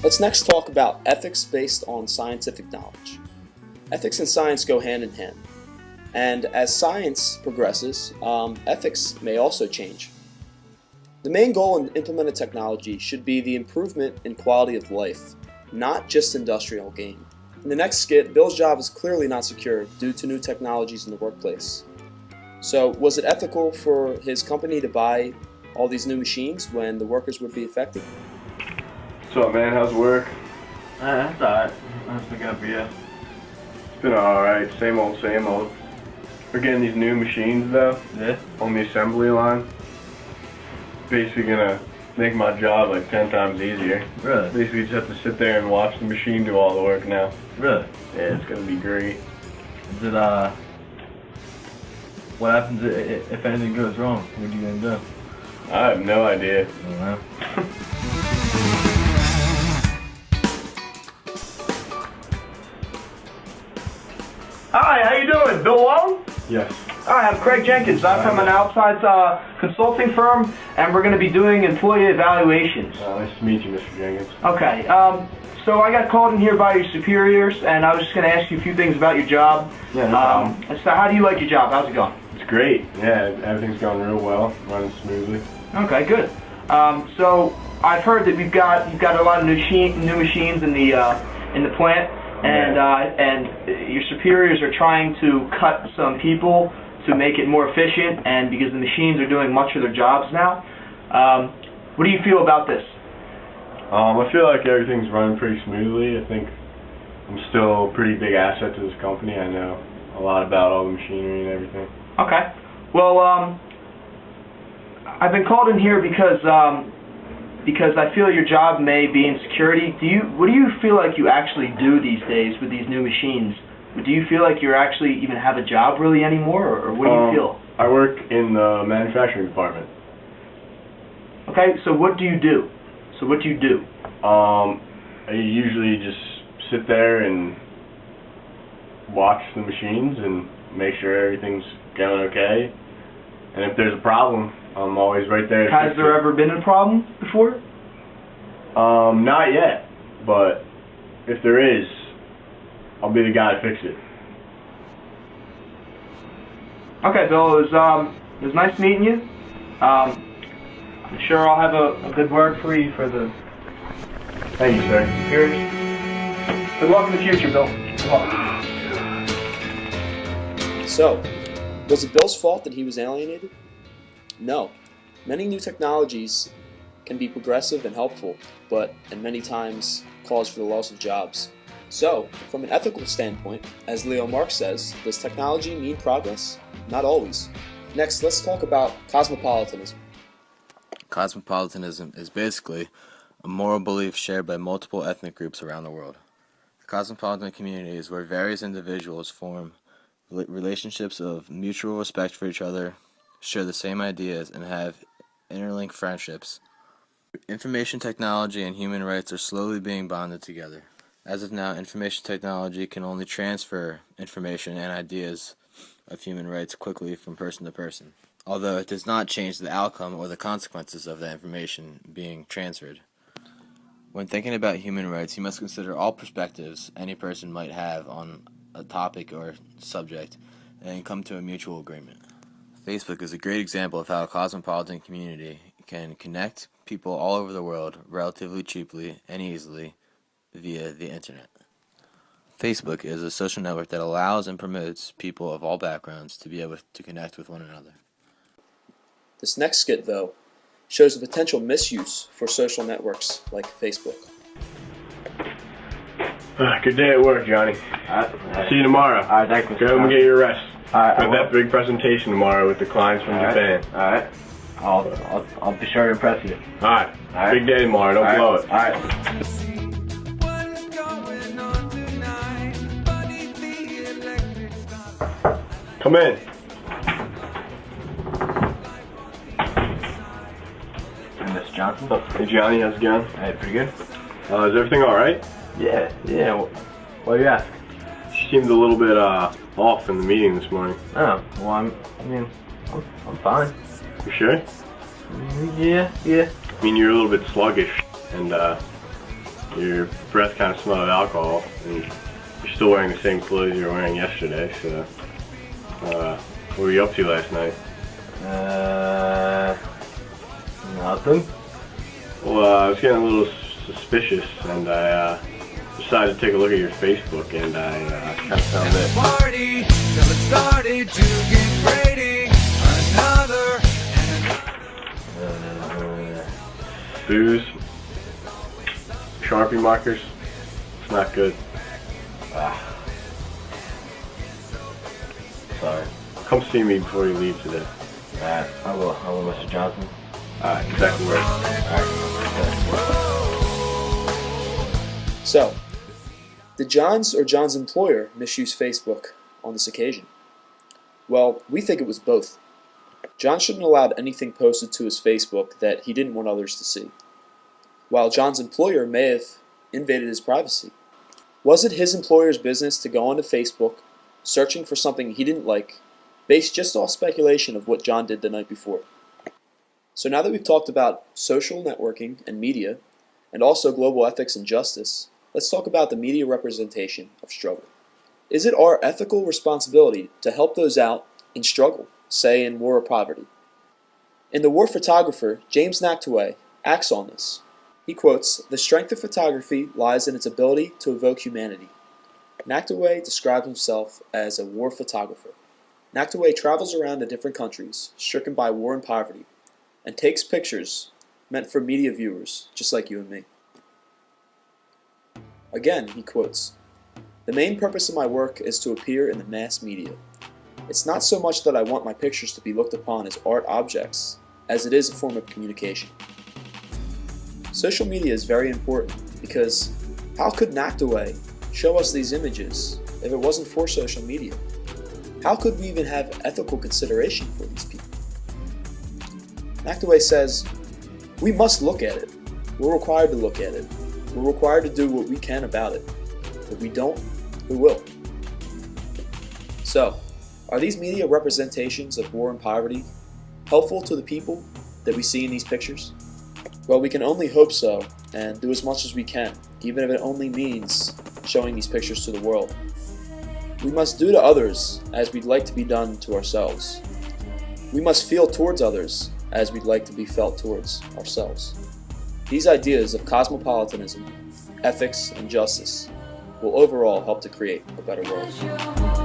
Let's next talk about ethics based on scientific knowledge. Ethics and science go hand in hand, and as science progresses, ethics may also change. The main goal in implemented technology should be the improvement in quality of life, not just industrial gain. In the next skit, Bill's job is clearly not secure due to new technologies in the workplace. So, was it ethical for his company to buy all these new machines when the workers would be affected? What's up, man? How's work? That's alright. That's looking up for you. It's been alright. Same old, same old. We're getting these new machines, though. Yeah? On the assembly line. Basically gonna make my job like 10 times easier. Really? Basically just have to sit there and watch the machine do all the work now. Really? Yeah, it's gonna be great. Is it, what happens if anything goes wrong? What are you gonna do? I have no idea. I don't know. Hi, how you doing? Bill Long? Yes. Hi, I'm Craig Jenkins. I'm from an outside consulting firm, and we're going to be doing employee evaluations. Nice to meet you, Mr. Jenkins. Okay, so I got called in here by your superiors, and I was just going to ask you a few things about your job. Yeah, no problem. So how do you like your job? How's it going? It's great. Yeah, everything's going real well. Running smoothly. Okay, good. So I've heard that you've got a lot of new machines in the plant, and your superiors are trying to cut some people to make it more efficient, and because the machines are doing much of their jobs now. What do you feel about this? I feel like everything's running pretty smoothly. I think I'm still a pretty big asset to this company. I know a lot about all the machinery and everything. Okay. Well, I've been called in here because I feel your job may be in security. What do you feel like you actually do these days with these new machines? Do you feel like you actually even have a job really anymore, or what do you feel? I work in the manufacturing department. Okay, so what do you do? I usually just sit there and watch the machines and make sure everything's going okay. And if there's a problem, I'm always right there to Has fix there it. ever been a problem before? Not yet, but if there is, I'll be the guy to fix it. Okay, Bill, it was nice meeting you. I'm sure I'll have a good word for you for the Thank you, sir. superiors. Good luck in the future, Bill. Good luck. So, was it Bill's fault that he was alienated? No. Many new technologies can be progressive and helpful, but and many times cause for the loss of jobs. So, from an ethical standpoint, as Leo Marx says, does technology mean progress? Not always. Next, let's talk about cosmopolitanism. Cosmopolitanism is basically a moral belief shared by multiple ethnic groups around the world. The cosmopolitan community is where various individuals form relationships of mutual respect for each other, share the same ideas, and have interlinked friendships. Information technology and human rights are slowly being bonded together. As of now, information technology can only transfer information and ideas of human rights quickly from person to person, although it does not change the outcome or the consequences of the information being transferred. When thinking about human rights, you must consider all perspectives any person might have on a topic or subject and come to a mutual agreement. Facebook is a great example of how a cosmopolitan community can connect people all over the world relatively cheaply and easily via the internet. Facebook is a social network that allows and promotes people of all backgrounds to be able to connect with one another. This next skit, though, shows the potential misuse for social networks like Facebook. Good day at work, Johnny. See you tomorrow. Alright, thank you. Go home and get your rest. Alright, Have that big presentation tomorrow with the clients from Japan. Alright. I'll be sure to impress you. Alright. Big day tomorrow. Don't blow it. Alright. Come in. Miss Johnson? Hey, Johnny. How's it going? Hey, pretty good? Is everything alright? Yeah. What do you ask? She seemed a little bit off in the meeting this morning. Oh, well, I'm fine. You sure? Yeah. I mean, you're a little bit sluggish, and your breath kind of smells of alcohol, and you're still wearing the same clothes you were wearing yesterday. So, what were you up to last night? Nothing. Well, I was getting a little suspicious, and I decided to take a look at your Facebook, and I kind of found this. Party till it started to get rating. Another Booze, Sharpie markers. It's not good. Sorry. Come see me before you leave today. Alright, I will, Mr. Johnson. Exactly right. So, did John's or John's employer misuse Facebook on this occasion? Well, we think it was both. John shouldn't have allowed anything posted to his Facebook that he didn't want others to see, while John's employer may have invaded his privacy. Was it his employer's business to go onto Facebook, searching for something he didn't like, based just off speculation of what John did the night before? So now that we've talked about social networking and media, and also global ethics and justice, let's talk about the media representation of struggle. Is it our ethical responsibility to help those out in struggle, say in war or poverty? In The War Photographer, James Nachtwey acts on this. He quotes, "The strength of photography lies in its ability to evoke humanity." Nachtwey describes himself as a war photographer. Nachtwey travels around to different countries stricken by war and poverty, and takes pictures meant for media viewers, just like you and me. Again, he quotes, "The main purpose of my work is to appear in the mass media. It's not so much that I want my pictures to be looked upon as art objects, as it is a form of communication." Social media is very important because how could Nachtwey show us these images if it wasn't for social media? How could we even have ethical consideration for these people? Nachtwey says, we must look at it. We're required to look at it. We're required to do what we can about it. If we don't, who will? So, are these media representations of war and poverty helpful to the people that we see in these pictures? Well, we can only hope so, and do as much as we can, even if it only means showing these pictures to the world. We must do to others as we'd like to be done to ourselves. We must feel towards others as we'd like to be felt towards ourselves. These ideas of cosmopolitanism, ethics, and justice will overall help to create a better world.